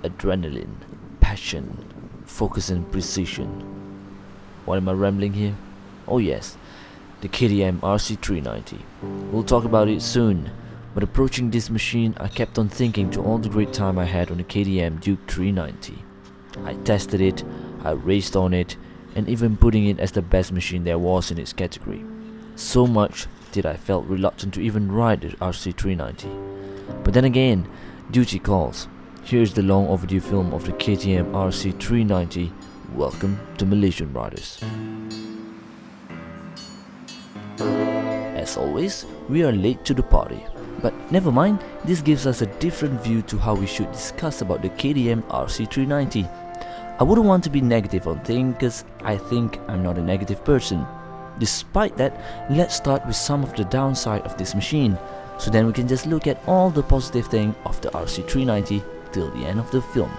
adrenaline, passion, focus and precision. Why am I rambling here? Oh yes, the KTM RC390. We'll talk about it soon, but approaching this machine I kept on thinking to all the great time I had on the KTM Duke390. I tested it, I raced on it, and even putting it as the best machine there was in its category. So much that I felt reluctant to even ride the RC390. But then again, duty calls. Here's the long overdue film of the KTM RC390. Welcome to Malaysian Riders. As always, we are late to the party. But never mind, this gives us a different view to how we should discuss about the KTM RC390. I wouldn't want to be negative on things because I think I'm not a negative person. Despite that, let's start with some of the downside of this machine, so then we can just look at all the positive things of the RC390 till the end of the film.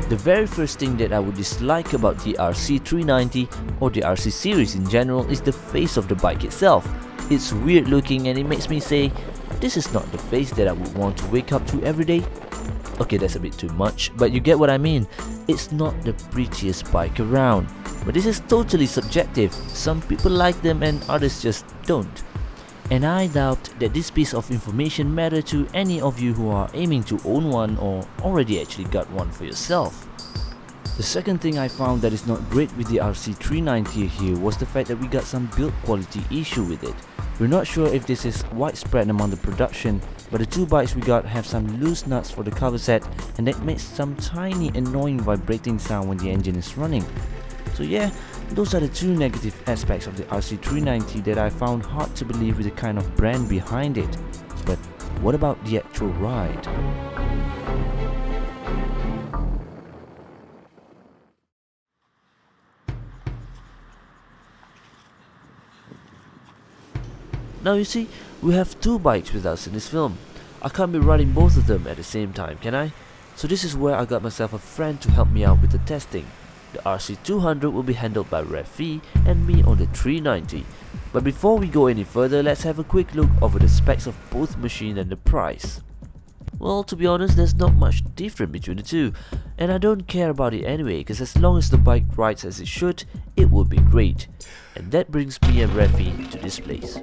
The very first thing that I would dislike about the RC390 or the RC series in general is the face of the bike itself. It's weird looking and it makes me say, this is not the face that I would want to wake up to every day. Okay, that's a bit too much, but you get what I mean. It's not the prettiest bike around, but this is totally subjective. Some people like them and others just don't. And I doubt that this piece of information matters to any of you who are aiming to own one or already actually got one for yourself. The second thing I found that is not great with the RC390 here was the fact that we got some build quality issue with it. We're not sure if this is widespread among the production, but the two bikes we got have some loose nuts for the cover set, and that makes some tiny annoying vibrating sound when the engine is running. So yeah, those are the two negative aspects of the RC390 that I found hard to believe with the kind of brand behind it. But what about the actual ride? Now you see, we have two bikes with us in this film. I can't be riding both of them at the same time, can I? So this is where I got myself a friend to help me out with the testing. The RC200 will be handled by Rashidi and me on the 390. But before we go any further, let's have a quick look over the specs of both machine and the price. Well, to be honest, there's not much different between the two, and I don't care about it anyway, because as long as the bike rides as it should, it will be great. And that brings me and Rashidi to this place.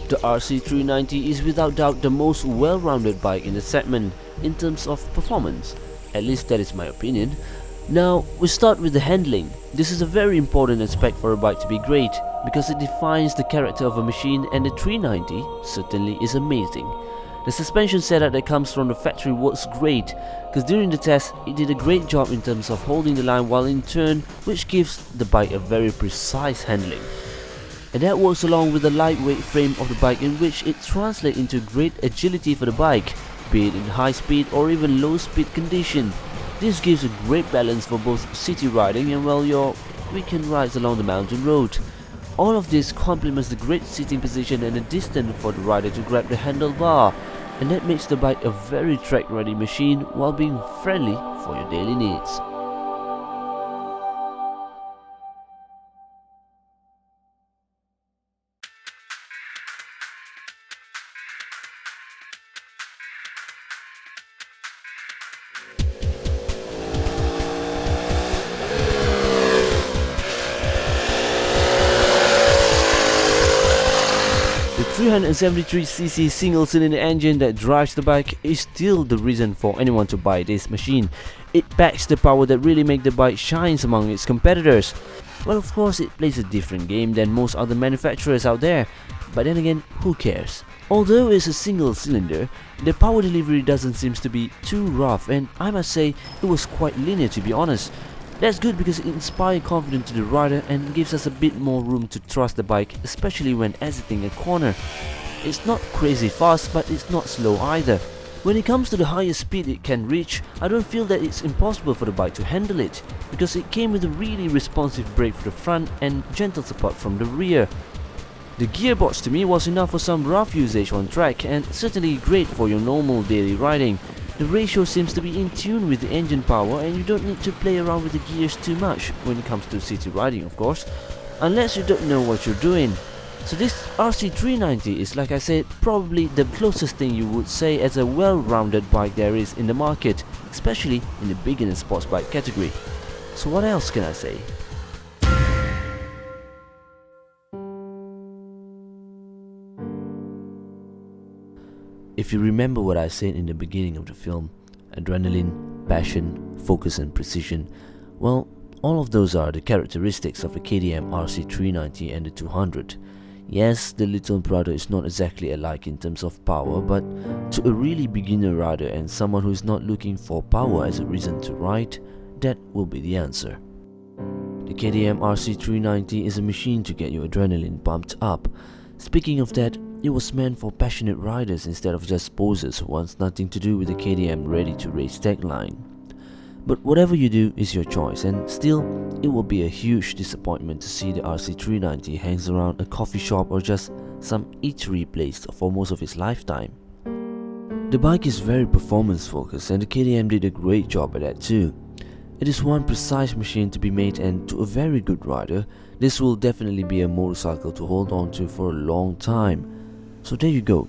The RC390 is without doubt the most well-rounded bike in the segment in terms of performance. At least that is my opinion. Now, we start with the handling. This is a very important aspect for a bike to be great because it defines the character of a machine, and the 390 certainly is amazing. The suspension setup that comes from the factory works great because during the test it did a great job in terms of holding the line while in turn, which gives the bike a very precise handling. And that works along with the lightweight frame of the bike, in which it translates into great agility for the bike, be it in high speed or even low speed condition. This gives a great balance for both city riding and your weekend rides along the mountain road. All of this complements the great sitting position and the distance for the rider to grab the handlebar, and that makes the bike a very track ready machine while being friendly for your daily needs. The 373cc single-cylinder engine that drives the bike is still the reason for anyone to buy this machine. It packs the power that really makes the bike shine among its competitors. Well, of course, it plays a different game than most other manufacturers out there, but then again, who cares? Although it's a single cylinder, the power delivery doesn't seem to be too rough, and I must say it was quite linear, to be honest. That's good because it inspires confidence to the rider and gives us a bit more room to trust the bike, especially when exiting a corner. It's not crazy fast, but it's not slow either. When it comes to the highest speed it can reach, I don't feel that it's impossible for the bike to handle it, because it came with a really responsive brake for the front and gentle support from the rear. The gearbox to me was enough for some rough usage on track and certainly great for your normal daily riding. The ratio seems to be in tune with the engine power, and you don't need to play around with the gears too much when it comes to city riding, of course, unless you don't know what you're doing. So this RC390 is, like I said, probably the closest thing you would say as a well-rounded bike there is in the market, especially in the beginner sports bike category. So what else can I say? If you remember what I said in the beginning of the film, adrenaline, passion, focus and precision, well, all of those are the characteristics of the KTM RC390 and the 200. Yes, the little brother is not exactly alike in terms of power, but to a really beginner rider and someone who is not looking for power as a reason to ride, that will be the answer. The KTM RC390 is a machine to get your adrenaline pumped up. Speaking of that, it was meant for passionate riders instead of just posers who wants nothing to do with the KTM Ready to Race tagline. But whatever you do is your choice, and still, it will be a huge disappointment to see the RC390 hangs around a coffee shop or just some eatery place for most of its lifetime. The bike is very performance focused, and the KTM did a great job at that too. It is one precise machine to be made, and to a very good rider, this will definitely be a motorcycle to hold on to for a long time. So there you go,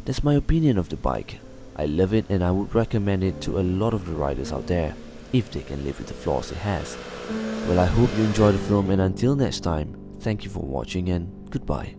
that's my opinion of the bike. I love it and I would recommend it to a lot of the riders out there, if they can live with the flaws it has. Well, I hope you enjoyed the film, and until next time, thank you for watching and goodbye.